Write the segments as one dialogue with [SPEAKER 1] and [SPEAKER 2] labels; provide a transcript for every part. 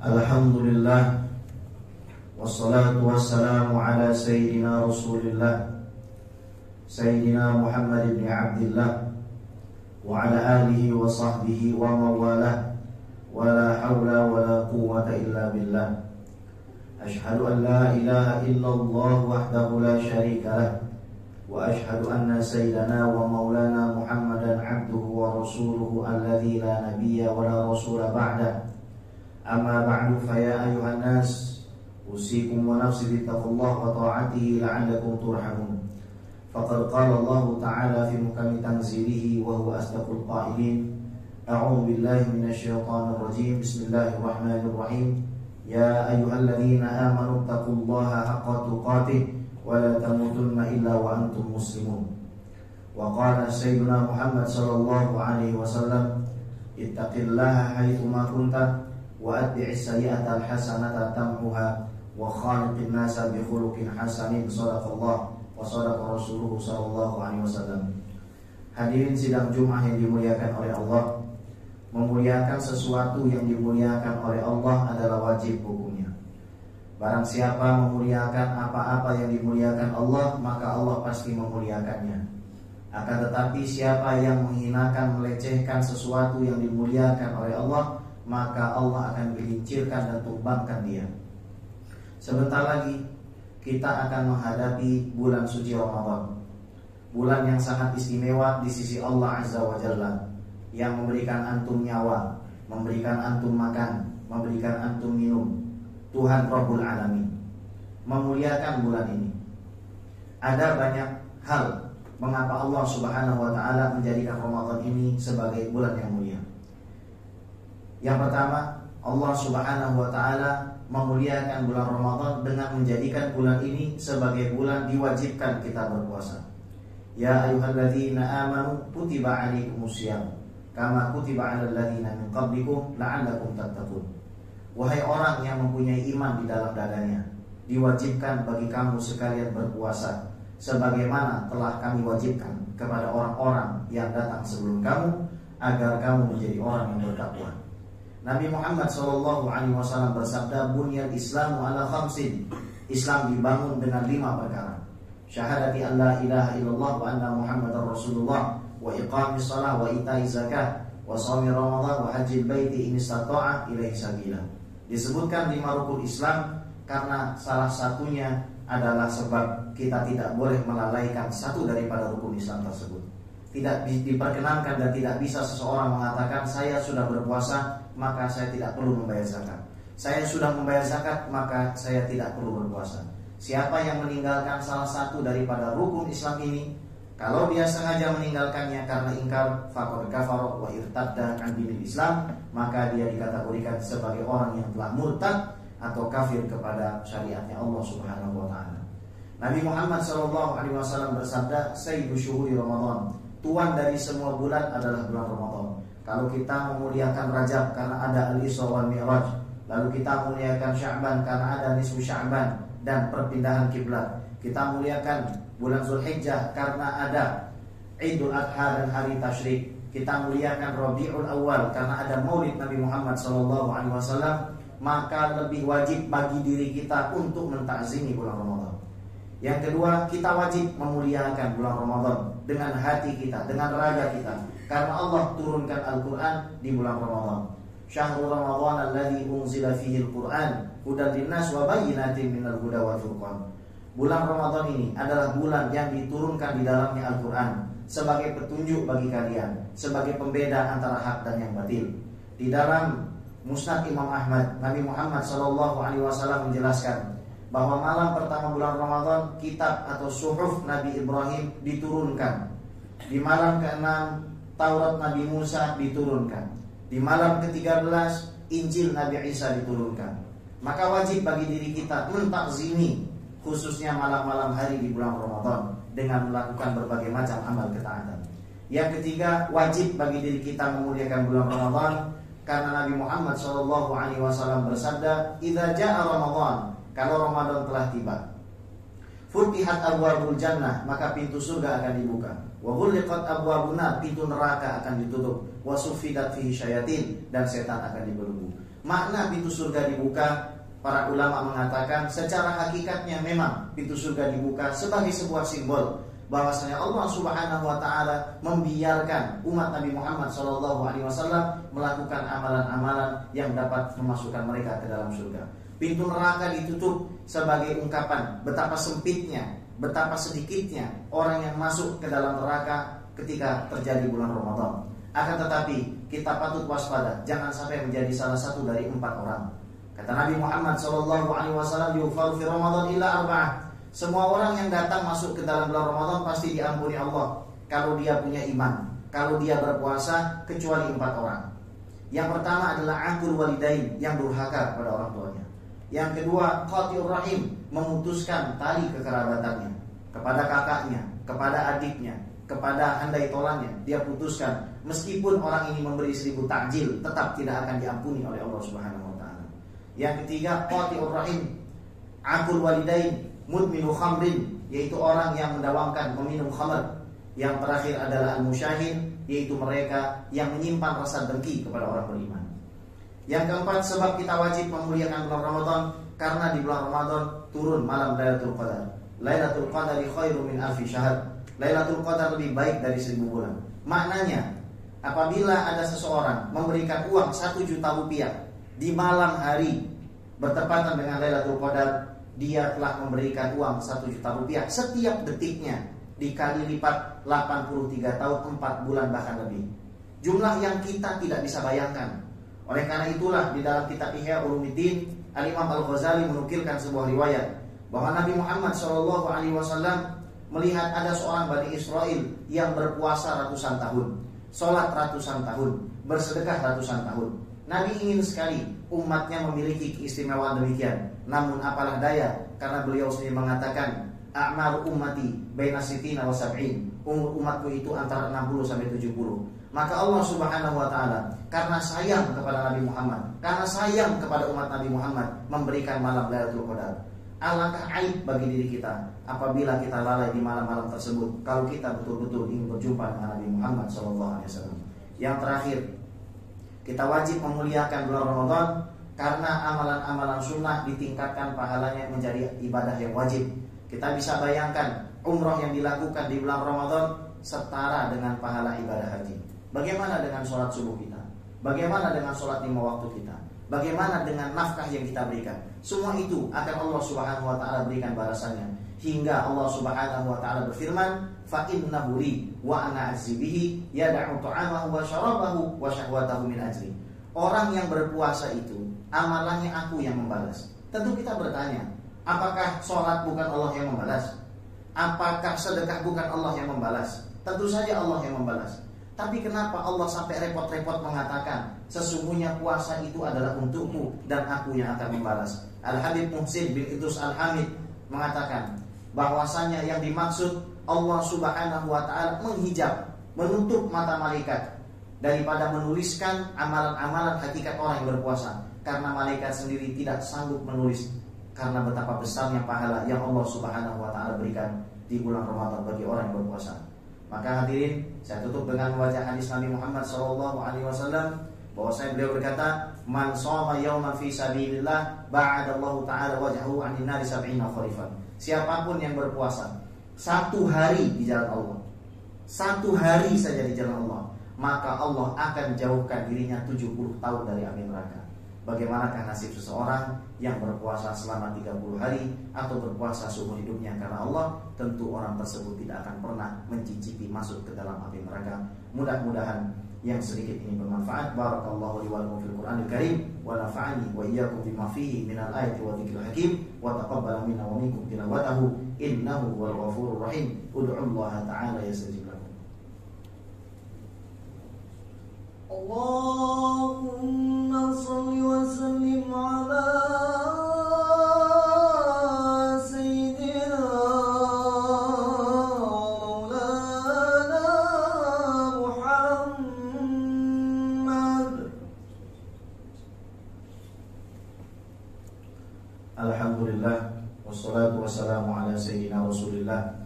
[SPEAKER 1] Alhamdulillah, wassalatu wassalamu ala sayyidina Rasulillah, Sayyidina Muhammad ibn Abdillah, wa ala alihi wa sahbihi wa mawalah, wa la hawla wa la quwwata illa billah. Ashhadu an la ilaha illallah wahdahu la syarika lah, wa ashhadu anna sayyidana wa maulana Muhammadan abduhu wa rasuluhu alladhi la nabiyya wa la rasula ba'dah. Amma ba'du, fa ya ayuhan nas, usikum wa nafsi bittaqullah wa ta'atihi la'allakum turhamun. Faqad qala Allah ta'ala fi muhkami tanzilihi wa huwa asdaqul qailin. A'udzu billahi minasy syaithanir rajim. Bismillahirrahmanirrahim. Ya ayyuhalladzina amanu taqullaha haqqa tuqatih wa la tamutunna illa wa antum muslimun. Wa qala sayyiduna Muhammad sallallahu alaihi wasallam, ittaqillaha haitsu ma kunta wa atbi'is sayyi'ata al-hasanata tamhuha wa khaliqin nasa bi khuluqin hasanin. Shadaqallah wa shadaqa rasuluhu sallallahu alaihi wasallam. Hadirin sidang Jumat yang dimuliakan oleh Allah, memuliakan sesuatu yang dimuliakan oleh Allah adalah wajib hukumnya. Barang siapa memuliakan apa-apa yang dimuliakan Allah, maka Allah pasti memuliakannya. Akan tetapi siapa yang menghinakan, melecehkan sesuatu yang dimuliakan oleh Allah, maka Allah akan gelincirkan dan tumbangkan dia. Sebentar lagi kita akan menghadapi bulan suci Ramadan, bulan yang sangat istimewa di sisi Allah Azza wa Jalla, yang memberikan antum nyawa, memberikan antum makan, memberikan antum minum. Tuhan Rabbul Alamin memuliakan bulan ini. Ada banyak hal mengapa Allah Subhanahu wa ta'ala menjadikan Ramadan ini sebagai bulan yang mulia. Yang pertama, Allah Subhanahu wa ta'ala memuliakan bulan Ramadan dengan menjadikan bulan ini sebagai bulan diwajibkan kita berpuasa. Ya ayyuhalladzina amanu kutiba alaikumusiyam kama kutiba 'alal ladzina min qablikum la'allakum tattaqun. Wahai orang yang mempunyai iman di dalam dadanya, diwajibkan bagi kamu sekalian berpuasa sebagaimana telah kami wajibkan kepada orang-orang yang datang sebelum kamu, agar kamu menjadi orang yang bertakwa. Nabi Muhammad SAW bersabda, Bunyal Islamu ala khamsin. Islam dibangun dengan 5 perkara. Syahadati an la ilaha illallah wa anna Muhammadar Rasulullah, wa iqamis shalah wa itai zakat, wa shaumi Ramadan wa hajjil baiti in istata'a ilaihi sabila. Disebutkan 5 rukun Islam karena salah satunya adalah sebab kita tidak boleh melalaikan satu daripada rukun Islam tersebut. Tidak diperkenankan dan tidak bisa seseorang mengatakan saya sudah berpuasa maka saya tidak perlu membayar zakat, saya sudah membayar zakat maka saya tidak perlu berpuasa. Siapa yang meninggalkan salah satu daripada rukun Islam ini, kalau dia sengaja meninggalkannya karena ingkar, faqad kafara wa irtadda an dinil Islam, maka dia dikategorikan sebagai orang yang telah murtad atau kafir kepada syariatnya Allah Subhanahu wa ta'ala. Nabi Muhammad SAW bersabda, Sayyidu syuhuri Ramadan, tuan dari semua bulan adalah bulan Ramadan. Kalau kita memuliakan Rajab karena ada Al-Isra wal Mi'raj, lalu kita memuliakan Sya'ban karena ada nisfu Sya'ban dan perpindahan kiblat, kita muliakan bulan Zulhijjah karena ada Idul Adha dan hari tasyrik, kita muliakan Rabiul Awal karena ada Maulid Nabi Muhammad SAW, maka lebih wajib bagi diri kita untuk mentakzimi bulan Ramadan. Yang kedua, kita wajib memuliakan bulan Ramadan dengan hati kita, dengan raga kita, karena Allah turunkan Al-Quran di bulan Ramadan. Syahrul Ramadan alladzi unzila fihi Al-Quran hudan linnas wa bayyinatin minal huda wal furqan. Bulan Ramadan ini adalah bulan yang diturunkan di dalamnya Al-Quran sebagai petunjuk bagi kalian, sebagai pembeda antara hak dan yang batil. Di dalam Musnad Imam Ahmad, Nabi Muhammad SAW menjelaskan bahwa malam pertama bulan Ramadan, kitab atau suhuf Nabi Ibrahim diturunkan. Di malam ke-6, Taurat Nabi Musa diturunkan. Di malam ke-13, Injil Nabi Isa diturunkan. Maka wajib bagi diri kita mentakzimi khususnya malam-malam hari di bulan Ramadan dengan melakukan berbagai macam amal ketaatan. Yang ketiga, wajib bagi diri kita memuliakan bulan Ramadan karena Nabi Muhammad SAW bersabda, "Idza jaa Ramadan," kalau Ramadan telah tiba, "futihat abwabul jannah," maka pintu surga akan dibuka. "Wa ghulliqat abwabun nar," pintu neraka akan ditutup. "Wa suffidat fihi syayatin," dan setan akan dibelenggu. Makna pintu surga dibuka, para ulama mengatakan secara hakikatnya memang pintu surga dibuka sebagai sebuah simbol bahwasanya Allah Subhanahu wa taala membiarkan umat Nabi Muhammad SAW melakukan amalan-amalan yang dapat memasukkan mereka ke dalam surga. Pintu neraka ditutup sebagai ungkapan betapa sempitnya, betapa sedikitnya orang yang masuk ke dalam neraka ketika terjadi bulan Ramadan. Akan tetapi kita patut waspada, jangan sampai menjadi salah satu dari 4 orang. Kata Nabi Muhammad SAW, yughfaru fi Ramadan illa 4. Semua orang yang datang masuk ke dalam bulan Ramadan pasti diampuni Allah kalau dia punya iman, kalau dia berpuasa, kecuali 4 orang. Yang pertama adalah aqul walidain, yang durhaka kepada orang tuanya. Yang kedua, qati'ur rahim, memutuskan tali kekerabatannya kepada kakaknya, kepada adiknya, kepada handai tolannya, dia putuskan. Meskipun orang ini memberi 1000 takjil, tetap tidak akan diampuni oleh Allah Subhanahu wa taala. Yang ketiga, qati'ur rahim, aqul walidain, mudminu khamrin, yaitu orang yang mendawamkan meminum khamr. Yang terakhir adalah al-musyahin, yaitu mereka yang menyimpan rasa dengki kepada orang beriman. Yang keempat, sebab kita wajib memuliakan bulan Ramadan karena di bulan Ramadan turun malam Lailatul Qadar. Lailatul Qadari khairum min alfi syahr. Lailatul Qadar lebih baik dari 1000 bulan. Maknanya, apabila ada seseorang memberikan uang 1 juta rupiah di malam hari bertepatan dengan Lailatul Qadar, dia telah memberikan uang 1 juta rupiah setiap detiknya, dikali lipat 83 tahun 4 bulan bahkan lebih. Jumlah yang kita tidak bisa bayangkan. Oleh karena itulah di dalam kitab Ihya Ulumuddin, Al-Imam Al-Ghazali menukilkan sebuah riwayat bahwa Nabi Muhammad SAW melihat ada seorang Bani Israel yang berpuasa ratusan tahun, sholat ratusan tahun, bersedekah ratusan tahun. Nabi ingin sekali umatnya memiliki keistimewaan demikian. Namun apalah daya, karena beliau sendiri mengatakan, a'maru ummati baina sittina wa sab'in. Umur umatku itu antara 60 sampai 70. Maka Allah Subhanahu wa taala karena sayang kepada Nabi Muhammad, karena sayang kepada umat Nabi Muhammad, memberikan malam Lailatul Qadar. Alangkah aib bagi diri kita apabila kita lalai di malam-malam tersebut kalau kita betul-betul ingin berjumpa dengan Nabi Muhammad SAW. Yang terakhir, kita wajib memuliakan bulan Ramadan karena amalan-amalan sunnah ditingkatkan pahalanya menjadi ibadah yang wajib. Kita bisa bayangkan umroh yang dilakukan di bulan Ramadan setara dengan pahala ibadah haji. Bagaimana dengan sholat subuh kita? Bagaimana dengan sholat 5 waktu kita? Bagaimana dengan nafkah yang kita berikan? Semua itu akan Allah Subhanahu wa taala berikan balasannya. Hingga Allah Subhanahu wa taala berfirman, fa innahu li wa ana ajzi bihi yad'u ta'amahu wa syarabahu wa syahwatahu min ajri. Orang yang berpuasa itu amalannya aku yang membalas. Tentu kita bertanya, apakah sholat bukan Allah yang membalas? Apakah sedekah bukan Allah yang membalas? Tentu saja Allah yang membalas. Tapi kenapa Allah sampai repot-repot mengatakan sesungguhnya puasa itu adalah untukmu dan aku yang akan membalas? Al-Habib Muhsin bin Idrus Al-Hamid mengatakan bahwasanya yang dimaksud Allah Subhanahu wa taala menghijab, menutup mata malaikat daripada menuliskan amalan-amalan hakikat orang yang berpuasa, karena malaikat sendiri tidak sanggup menulis karena betapa besarnya pahala yang Allah Subhanahu wa taala berikan di bulan Ramadan bagi orang yang berpuasa. Maka hadirin, saya tutup dengan membaca hadis Nabi Muhammad SAW bahwasanya beliau berkata, man shoma yauman fi sabilillah ba'adallahu ta'ala wajhahu 'anil nari 70 kharifan. Siapapun yang berpuasa 1 hari di jalan Allah, 1 hari saja di jalan Allah, maka Allah akan jauhkan dirinya 70 tahun dari api neraka. Bagaimanakah nasib seseorang yang berpuasa selama 30 hari atau berpuasa seumur hidupnya karena Allah? Tentu orang tersebut tidak akan pernah mencicipi masuk ke dalam api neraka. Mudah-mudahan yang sedikit ini bermanfaat. Barakallahu li wa lakum fil Qur'anil Karim wa nafa'ani wa iyyakum bima fihi minal ayati wa dzikril hakim wa taqabbala minna wa minkum tilawatahu innahu huwal ghafurur rahim. Ud'ullaha ta'ala yastajib lakum.
[SPEAKER 2] Allahumma salli wa sallim ala sayyidina maulana Muhammad.
[SPEAKER 1] Alhamdulillah, wassalatu wassalamu ala sayyidina Rasulillah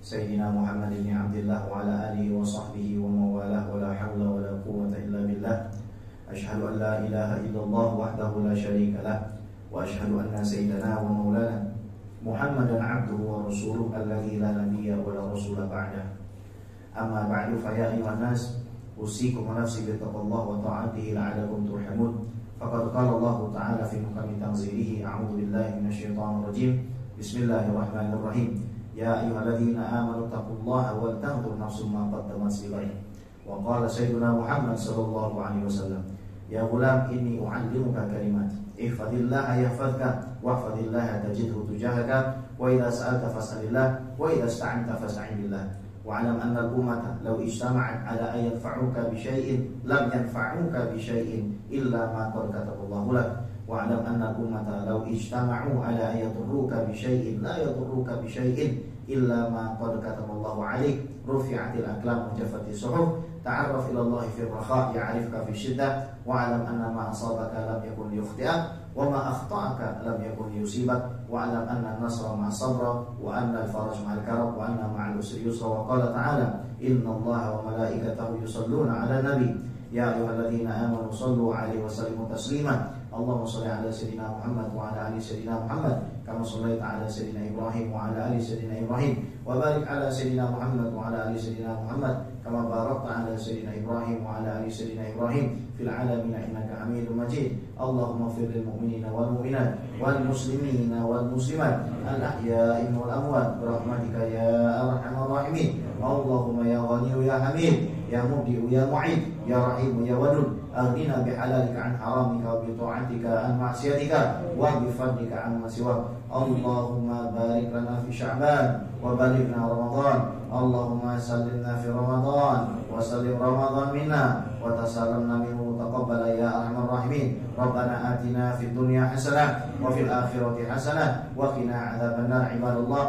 [SPEAKER 1] Sayyidina Muhammad bin Abdullah wa ala alihi wa sahbihi wa mawalah wa la hawla wa la quwwata illa billah. أشهد أن لا إله إلا الله وحده لا شريك له وأشهد أن سيدنا ومولانا محمدا عبده ورسوله الذي لا نبي ولا رسول بعده. أما بعد فيا أيها الناس أوصيكم ونفسي بتقوى الله وطاعته لعلكم ترحمون. فقد قال الله تعالى في محكم تنزيله: أعوذ بالله من الشيطان الرجيم. بسم الله الرحمن الرحيم. يا أيها الذين آمنوا اتقوا الله ولتنظر نفس ما قدمت لغد. وقال سيدنا محمد صلى الله عليه وسلم: يا غلام إني أعلمك كلمات احفظ الله يحفظك واحفظ الله تجده تجاهك وإذا سألت فاسأل الله وإذا استعنت فاستعن بالله. واعلم أن الأمة لو اجتمعت على أن ينفعوك بشيء لم ينفعوك بشيء إلا ما قد كتب الله لك. واعلم أن الأمة لو اجتمعوا على أن يضروك بشيء لا يضروك بشيء إلا ما قد كتب الله عليك. رفعت الأقلام وجفت الصحف. تعرف إلى الله في الرخاء يعرفك في الشدة. واعلم أن ما أصابك لم يكن ليخطئك وما أخطأك لم يكن ليصيبك. واعلم أن النصر مع الصبر وأن الفرج مع الكرب وأن مع العسر يسرا. وقال تعالى: إن الله وملائكته يصلون على النبي يا أيها الذين آمنوا صلوا عليه وسلموا تسليما. اللهم صل على سيدنا محمد وعلى آل سيدنا محمد كما صليت على سيدنا إبراهيم وعلى آل سيدنا إبراهيم وبارك على سيدنا محمد وعلى آل سيدنا محمد كما باركت على سيدنا إبراهيم وعلى آل سيدنا إبراهيم في العالمين إنك حميد مجيد. اللهم اغفر للمؤمنين والمؤمنات والمسلمين والمسلمات الأحياء والأموات برحمتك يا أرحم الراحمين. اللهم يا غني يا حميد يا مبدئ يا معيد يا رحيم يا ودود أغننا بحلالك عن حرامك وبطاعتك عن معصيتك وبفضلك عن ما سواك. اللهم بارك لنا في شعبان وبلغنا رمضان. اللهم سلمنا في رمضان وسلم رمضان منا وتسلمنا منه تقبل يا أرحم الراحمين. ربنا آتنا في الدنيا حسنة وفي الآخرة حسنة وقنا عذاب النار. عباد الله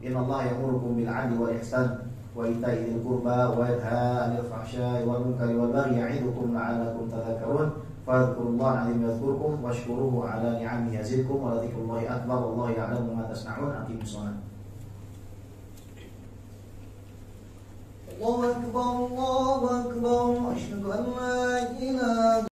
[SPEAKER 1] إن الله يأمركم بالعدل والإحسان وإيتاء ذي القربى وينهى عن الفحشاء والمنكر والبغي يعظكم لعلكم تذكرون. فاذكروا الله العظيم يذكركم واشكروه على نعمه يزدكم ولذكر الله أكبر والله يعلم ما تصنعون. أقيموا الصلاة.
[SPEAKER 2] الله أكبر الله أكبر أشهد أن لا إله